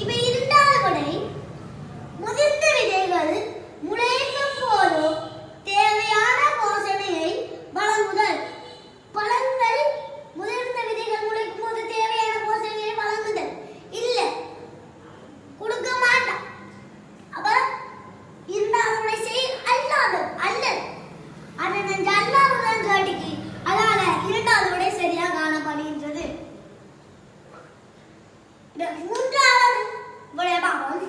இப்ப இரண்டாவது விடை முதிர்ந்த விதைகள் முளைக்கும் போது தேவையான போஷணையை வழங்குதல். பழங்கள் முதிர்ந்த விதைகள் முளைக்கும் போது தேவையான போஷணையை வழங்குதல் இல்ல, கொடுக்க மாட்டான். அப்ப இரண்டாவது விடை செய் அல்லாது அல்லது அதை நான் அல்லாதுதான் கேட்டுக்கு, அதனால இரண்டாவது விடை சரியா காணப்படுகின்றது. மூன்றாவது விடை பார்ப்போம்.